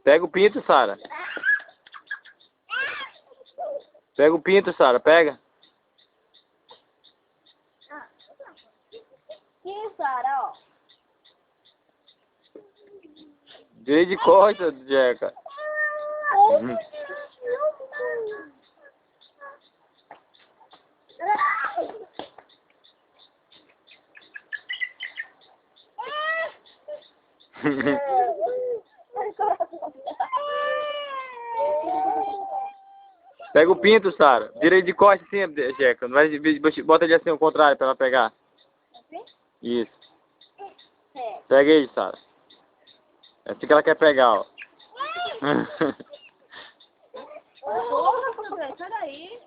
Pega o pinto, Sara. Pega o pinto, Sara, pega. Aqui, Sara, ó. Direito de costa, Jeca. Pega o pinto, Sara. Direito de costa assim, Jeca. Não vai, bota ele assim ao contrário pra ela pegar. Isso. Pega ele, Sara. É assim que ela quer pegar, ó. Porra, sai daí.